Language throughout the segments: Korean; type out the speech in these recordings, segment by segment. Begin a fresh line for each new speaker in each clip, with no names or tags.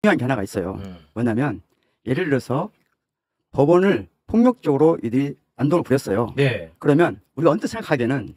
중요한 게 하나가 있어요. 뭐냐면 예를 들어서 법원을 폭력적으로 이들이 난동을 부렸어요.
네.
그러면 우리가 언뜻 생각하기에는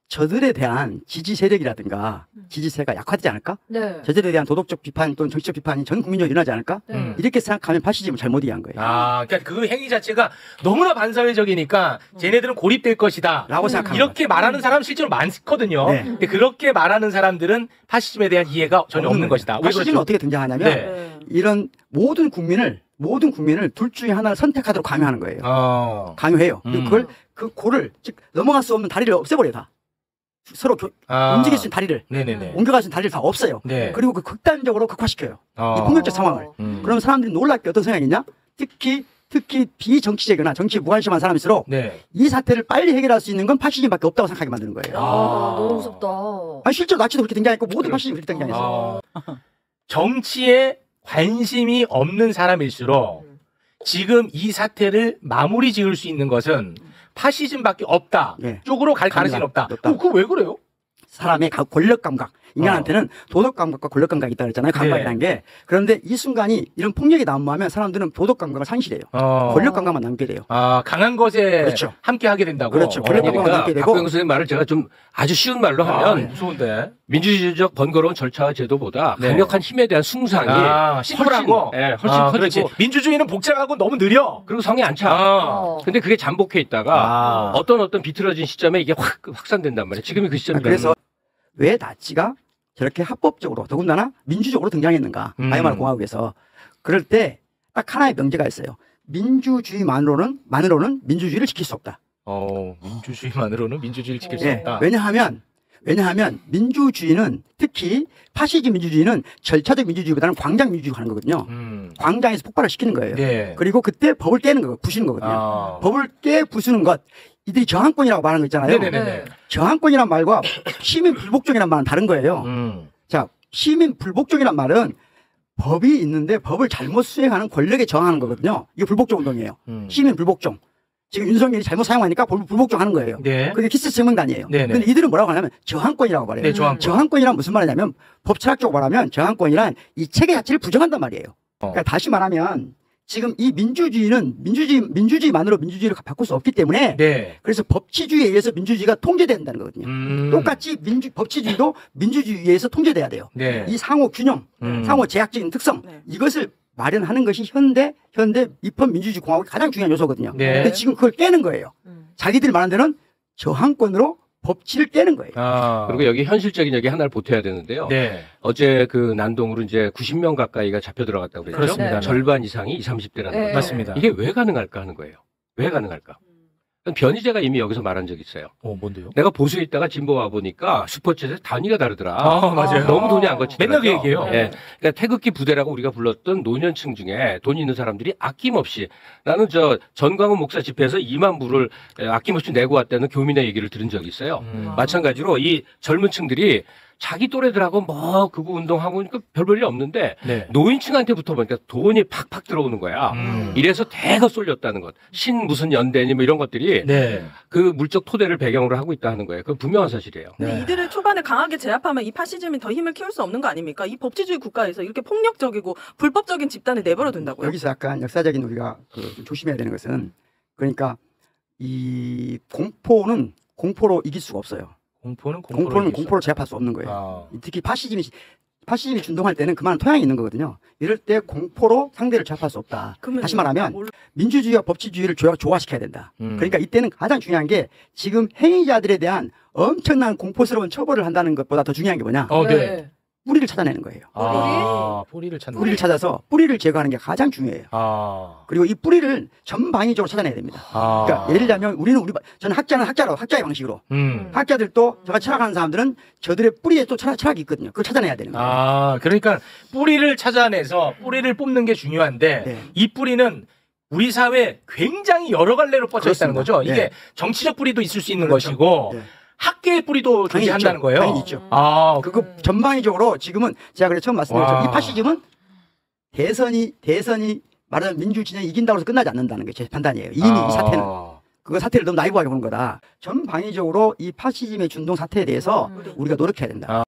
저들에 대한 지지 세력이라든가 지지세가 약화되지 않을까?
네.
저들에 대한 도덕적 비판 또는 정치적 비판이 전 국민적으로 일어나지 않을까? 이렇게 생각하면 파시즘을 잘못 이해한 거예요.
아, 그러니까 그 행위 자체가 너무나 반사회적이니까 쟤네들은 고립될 것이다.
라고 생각하는
이렇게 말하는 사람 실제로 많거든요.
네.
근데 그렇게 말하는 사람들은 파시즘에 대한 이해가 전혀 없는 것이다. 왜
파시즘은
그렇죠?
어떻게 등장하냐면
네.
이런 모든 국민을 둘 중에 하나를 선택하도록 강요하는 거예요. 강요해요. 그걸 그 고를 즉 넘어갈 수 없는 다리를 없애버려요 다. 서로 움직일 수 있는 다리를
네네네.
옮겨갈 수 있는 다리를 다 없어요.
네.
그리고 그 극단적으로 극화시켜요. 이 폭력적 상황을. 그럼 사람들이 놀랍게 어떤 성향이 있냐? 특히 비정치적이거나 정치에 무관심한 사람일수록
네.
이 사태를 빨리 해결할 수 있는 건 파시즘밖에 없다고 생각하게 만드는 거예요.
너무 무섭다.
아니, 실제로 나치도 그렇게 등장했고 모든 파시즘이 그렇게 등장했어요.
정치에 관심이 없는 사람일수록 지금 이 사태를 마무리 지을 수 있는 것은 파시즘밖에 없다.
네.
쪽으로 갈 가능성이 없다. 그거 왜 그래요?
사람의 권력 감각. 인간한테는 도덕 감각과 권력 감각이 있다고 했잖아요. 감각이라는 게. 그런데 이 순간이 이런 폭력이 난무하면 사람들은 도덕 감각을 상실해요. 권력 감각만 남게 돼요.
강한 것에
그렇죠.
함께 하게 된다고.
그렇죠. 권력 감각만 남게 되고.
박병수 선생님 말을 제가 좀 아주 쉬운 말로 하면
무서운데.
민주주의적 번거로운 절차와 제도보다 강력한 힘에 대한 숭상이
심플하고
훨씬 커지고
민주주의는 복잡하고 너무 느려.
그리고 성이 안 차. 근데 그게 잠복해 있다가 어떤 비틀어진 시점에 이게 확산된단 말이에요. 지금이 그 시점이거든요.
그래서 왜 나치가 저렇게 합법적으로 더군다나 민주적으로 등장했는가 바이마르 공화국에서. 그럴 때 딱 하나의 명제가 있어요. 민주주의만으로는 민주주의를 지킬 수 없다.
민주주의만으로는 민주주의를 지킬 수 없다.
왜냐하면 민주주의는 특히 파시즘 민주주의는 절차적 민주주의보다는 광장 민주주의가 하는 거거든요. 광장에서 폭발을 시키는 거예요.
네.
그리고 그때 법을 깨는 거예요. 부수는 거거든요. 법을 부수는 것. 이들이 저항권이라고 말하는 거 있잖아요.
네네네.
저항권이란 말과 시민 불복종이란 말은 다른 거예요. 자, 시민 불복종이란 말은 법이 있는데 법을 잘못 수행하는 권력에 저항하는 거거든요. 이게 불복종 운동이에요. 시민 불복종. 지금 윤석열이 잘못 사용하니까 불복종 하는 거예요.
네.
그게 키스 증명단이에요. 그런데 이들은 뭐라고 하냐면 저항권이라고 말해요.
네,
저항권이란 무슨 말이냐면 법 철학적으로 말하면 저항권이란 이 체계 자체를 부정한단 말이에요. 그러니까 다시 말하면 지금 이 민주주의는 민주주의만으로 민주주의를 바꿀 수 없기 때문에 그래서 법치주의에 의해서 민주주의가 통제된다는 거거든요. 똑같이 법치주의도 민주주의에 의해서 통제돼야 돼요. 이 상호 균형, 상호 제약적인 특성 이것을 마련하는 것이 현대 입헌 민주주의 공화국의 가장 중요한 요소거든요. 근데 지금 그걸 깨는 거예요. 자기들이 말하는 데는 저항권으로 법치를 깨는 거예요.
그리고 여기 현실적인 얘기 하나를 보태야 되는데요. 어제 그 난동으로 이제 90명 가까이가 잡혀 들어갔다고 그랬죠.
그렇습니다.
절반 이상이 20, 30대라는 거죠.
맞습니다.
이게 왜 가능할까 하는 거예요. 왜 가능할까? 변희재가 이미 여기서 말한 적이 있어요.
뭔데요?
내가 보수에 있다가 진보 와 보니까 슈퍼챗에 단위가 다르더라.
맞아요.
너무 돈이 안 거치더라고요.
맨날 그 얘기해요.
그러니까 태극기 부대라고 우리가 불렀던 노년층 중에 돈 있는 사람들이 아낌없이 나는 전광훈 목사 집회에서 2만 불을 아낌없이 내고 왔다는 교민의 얘기를 들은 적이 있어요. 마찬가지로 이 젊은 층들이 자기 또래들하고 그거 운동하고 그러니까 별 볼일 없는데 노인층한테 붙어보니까 돈이 팍팍 들어오는 거야. 이래서 대거 쏠렸다는 것. 무슨 연대니 뭐 이런 것들이 그 물적 토대를 배경으로 하고 있다 하는 거예요. 그건 분명한 사실이에요.
근데 이들을 초반에 강하게 제압하면 이 파시즘이 더 힘을 키울 수 없는 거 아닙니까? 이 법치주의 국가에서 이렇게 폭력적이고 불법적인 집단을 내버려 둔다고요?
여기서 약간 역사적인 우리가 좀 조심해야 되는 것은 그러니까 이 공포는 공포로 이길 수가 없어요. 공포는 공포로 제압할 수 없는 거예요. 특히 파시즘이 준동할 때는 그만한 토양이 있는 거거든요. 이럴 때 공포로 상대를 제압할 수 없다. 다시 말하면 민주주의와 법치주의를 조화시켜야 된다. 그러니까 이때는 가장 중요한 게 지금 행위자들에 대한 엄청난 공포스러운 처벌을 한다는 것보다 더 중요한 게 뭐냐. 뿌리를 찾아내는 거예요.
뿌리를 찾는
뿌리를 찾아서 뿌리를 제거하는 게 가장 중요해요. 그리고 이 뿌리를 전방위적으로 찾아내야 됩니다. 그러니까 예를 들자면 저는 학자의 방식으로 학자들도 제가 철학하는 사람들은 저들의 뿌리에 또 철학이 있거든요. 그걸 찾아내야 되는 거예요.
그러니까 뿌리를 찾아내서 뿌리를 뽑는 게 중요한데 이 뿌리는 우리 사회에 굉장히 여러 갈래로 뻗쳐 있다는 거죠. 이게 정치적 뿌리도 있을 수 있는 것이고 학계의 뿌리도 존재한다는 거예요.
당연히 있죠. 그거 전방위적으로 지금은 제가 처음 말씀드렸죠. 이 파시즘은 대선이 말하자면 민주진영이 이긴다고 해서 끝나지 않는다는 게 제 판단이에요. 이미 이 사태는. 그거 사태를 너무 나이브하게 보는 거다. 전방위적으로 이 파시즘의 준동 사태에 대해서 우리가 노력해야 된다.